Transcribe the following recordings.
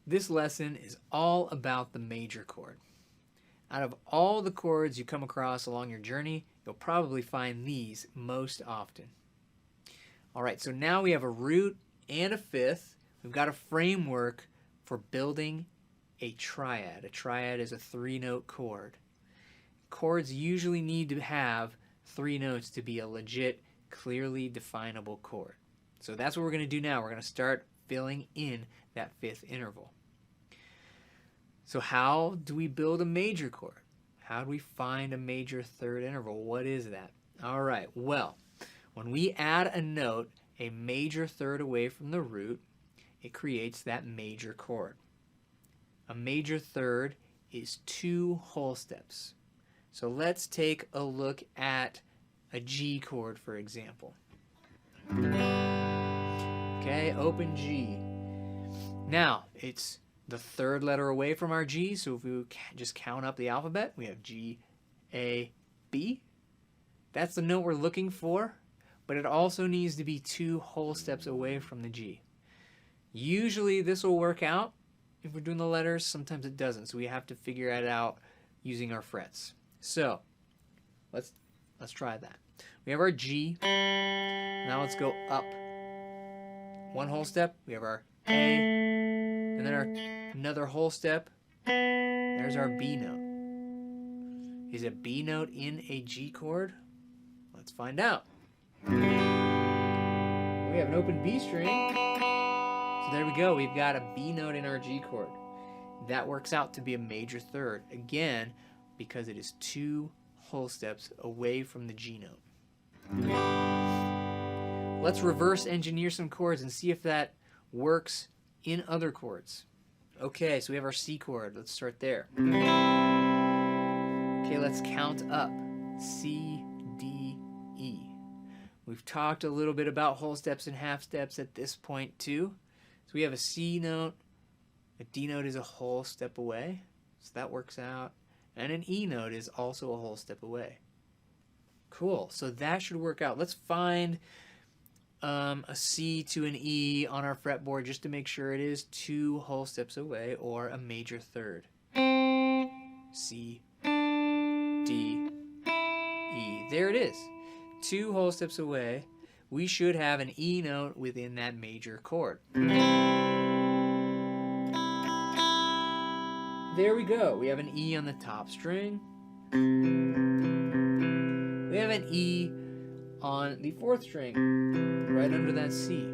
This lesson is all about the major chord. Out of all the chords you come across along your journey, you'll probably find these most often. All right, so now we have a root and a fifth. We've got a framework for building a triad. A triad is a 3-note chord. Chords usually need to have 3 notes to be a legit, clearly definable chord. So that's what we're going to do now. We're going to start filling in that fifth interval. So how do we build a major chord? How do we find a major third interval? What is that? All right, well, when we add a note a major third away from the root, it creates that major chord. A major third is 2 whole steps. So let's take a look at a G chord, for example. Okay, open G. Now, it's the third letter away from our G, so if we just count up the alphabet, we have G, A, B. That's the note we're looking for, but it also needs to be 2 whole steps away from the G. Usually this will work out if we're doing the letters, sometimes it doesn't, so we have to figure it out using our frets. So, let's try that. We have our G, now let's go up 1 whole step, we have our A, and then another whole step, there's our B note. Is a B note in a G chord? Let's find out. We have an open B string, so there we go, we've got a B note in our G chord. That works out to be a major third, again, because it is 2 whole steps away from the G note. Let's reverse engineer some chords and see if that works in other chords. Okay, so we have our C chord. Let's start there. Okay, let's count up. C, D, E. We've talked a little bit about whole steps and half steps at this point too. So we have a C note. A D note is a whole step away, so that works out. And an E note is also a whole step away. Cool, so that should work out. Let's find a C to an E on our fretboard just to make sure it is 2 whole steps away, or a major third. C, D, E. There it is. 2 whole steps away. We should have an E note within that major chord. There we go. We have an E on the top string. We have an E on the 4th string, right under that C.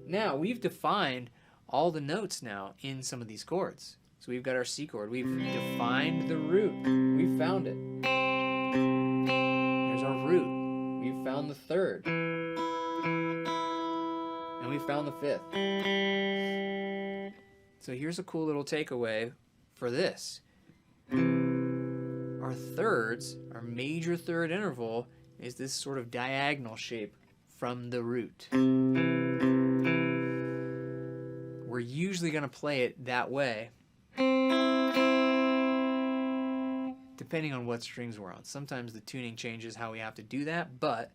Now, we've defined all the notes now in some of these chords. So we've got our C chord. We've defined the root. We found it. There's our root. We've found the third. And we found the 5th. So here's a cool little takeaway for this. Our thirds, our major third interval, is this sort of diagonal shape from the root. We're usually going to play it that way, depending on what strings we're on. Sometimes the tuning changes how we have to do that, but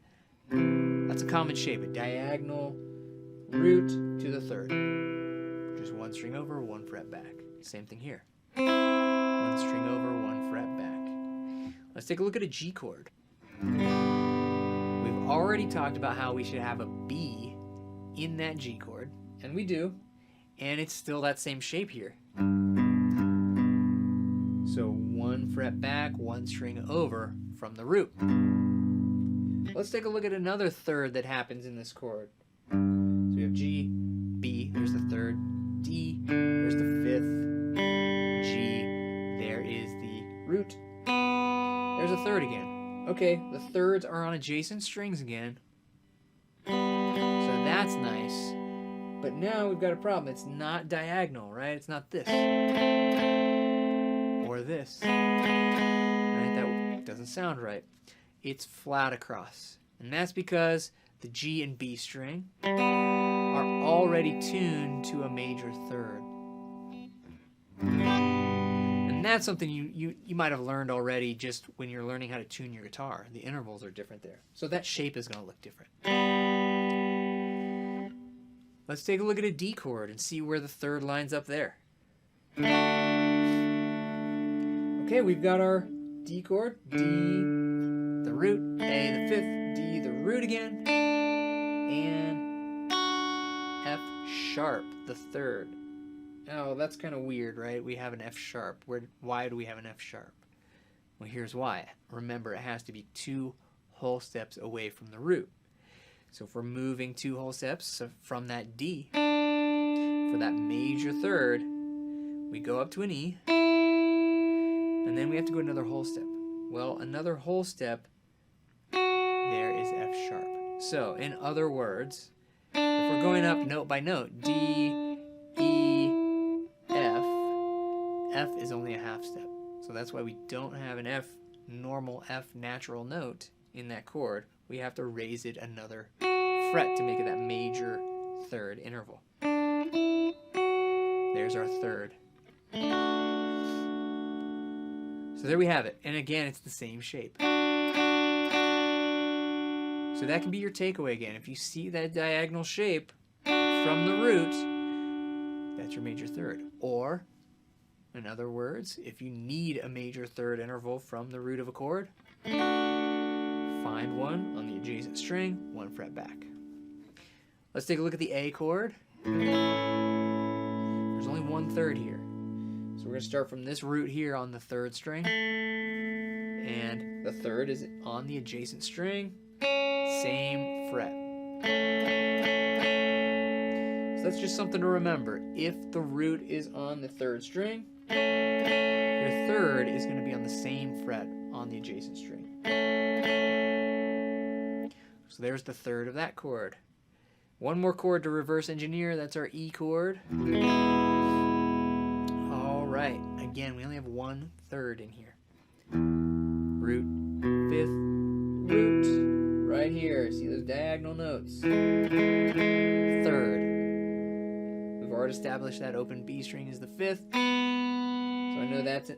that's a common shape, a diagonal root to the third. Just 1 string over, 1 fret back. Same thing here. 1 string over, 1 fret back. Let's take a look at a G chord. We've already talked about how we should have a B in that G chord, and we do, and it's still that same shape here. So 1 fret back, 1 string over from the root. Let's take a look at another third that happens in this chord. So we have G, B, there's the third, D, there's the 5th, G, there is the root, there's a third again. Okay, the thirds are on adjacent strings again, so that's nice, but now we've got a problem. It's not diagonal, right? It's not this, or this, right? That doesn't sound right. It's flat across, and that's because the G and B string are already tuned to a major third. And that's something you might have learned already just when you're learning how to tune your guitar. The intervals are different there. So that shape is going to look different. Let's take a look at a D chord and see where the third lines up there. Okay, we've got our D chord, D, the root, A, the fifth, D, the root again, and F sharp, the third. Oh, that's kind of weird, right? We have an F sharp. Why do we have an F sharp? Well, here's why. Remember, it has to be 2 whole steps away from the root. So if we're moving 2 whole steps from that D, for that major third, we go up to an E, and then we have to go another whole step. Well, another whole step, there is F sharp. So, in other words, if we're going up note by note, D, E, F, F is only a half step. So that's why we don't have an F, normal F natural note in that chord. We have to raise it another fret to make it that major third interval. There's our third. So there we have it. And again, it's the same shape. So that can be your takeaway again. If you see that diagonal shape from the root, that's your major third. Or, in other words, if you need a major third interval from the root of a chord, find one on the adjacent string, 1 fret back. Let's take a look at the A chord. There's only 1 third here. So we're going to start from this root here on the 3rd string. And the 3rd is on the adjacent string, same fret. So that's just something to remember. If the root is on the 3rd string, your 3rd is going to be on the same fret on the adjacent string. So there's the 3rd of that chord. One more chord to reverse engineer, that's our E chord. Alright, again, we only have 1 third in here. Root, 5th, root, right here, see those diagonal notes. 3rd. We've already established that open B string is the 5th. So I know that's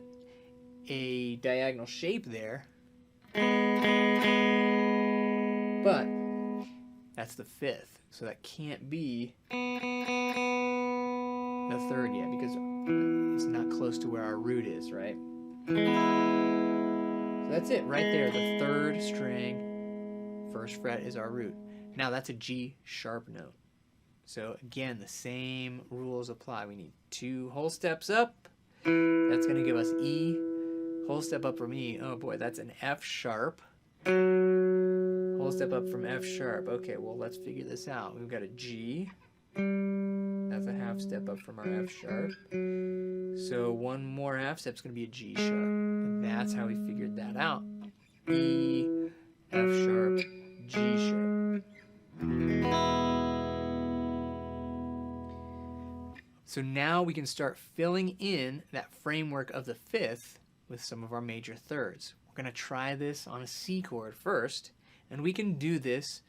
a diagonal shape there. But that's the 5th. So that can't be the 3rd yet because it's not close to where our root is, right? So that's it right there. The 3rd string, 1st fret is our root. Now that's a G sharp note. So again, the same rules apply. We need 2 whole steps up. That's going to give us E. Whole step up from E. Oh boy, that's an F sharp. Whole step up from F sharp. Okay, well, let's figure this out. We've got a G. That's a half step up from our F sharp. So 1 more half step is going to be a G sharp. And that's how we figured that out. E, F sharp, G sharp. So now we can start filling in that framework of the 5th with some of our major thirds. We're going to try this on a C chord first, and we can do this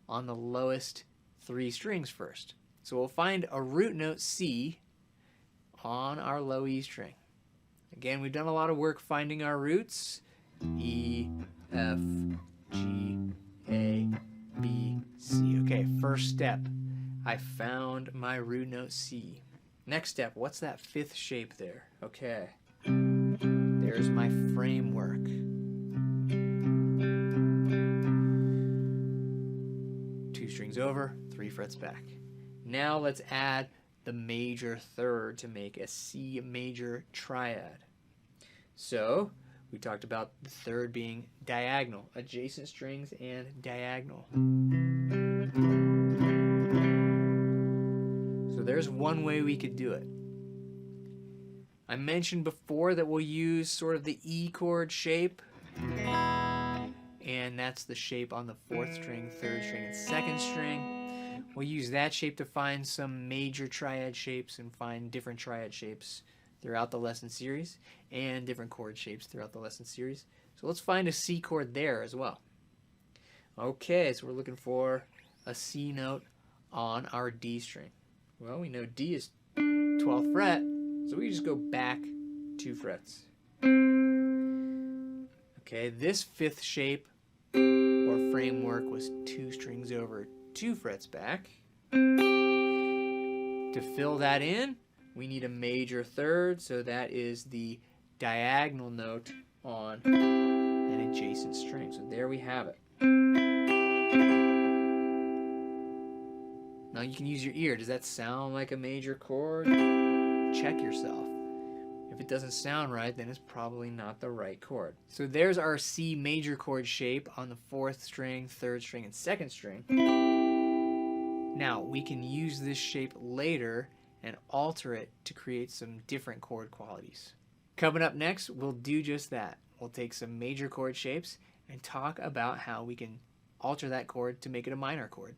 on the lowest 3 strings first. So we'll find a root note C on our low E string. Again, we've done a lot of work finding our roots. E, F, G, A, B, C. Okay, first step. I found my root note C. Next step, what's that 5th shape there? Okay, there's my framework. Strings over, 3 frets back. Now let's add the major third to make a C major triad. So we talked about the 3rd being diagonal, adjacent strings and diagonal. So there's one way we could do it. I mentioned before that we'll use sort of the E chord shape. And that's the shape on the 4th string, 3rd string, and 2nd string. We'll use that shape to find some major triad shapes and find different triad shapes throughout the lesson series and different chord shapes throughout the lesson series. So let's find a C chord there as well. Okay, so we're looking for a C note on our D string. Well, we know D is 12th fret, so we just go back 2 frets. Okay, this 5th shape or framework was 2 strings over, 2 frets back. To fill that in, we need a major third, so that is the diagonal note on an adjacent string. So there we have it. Now you can use your ear. Does that sound like a major chord? Check yourself. If it doesn't sound right, then it's probably not the right chord. So there's our C major chord shape on the 4th string, 3rd string, and 2nd string. Now we can use this shape later and alter it to create some different chord qualities. Coming up next, we'll do just that. We'll take some major chord shapes and talk about how we can alter that chord to make it a minor chord.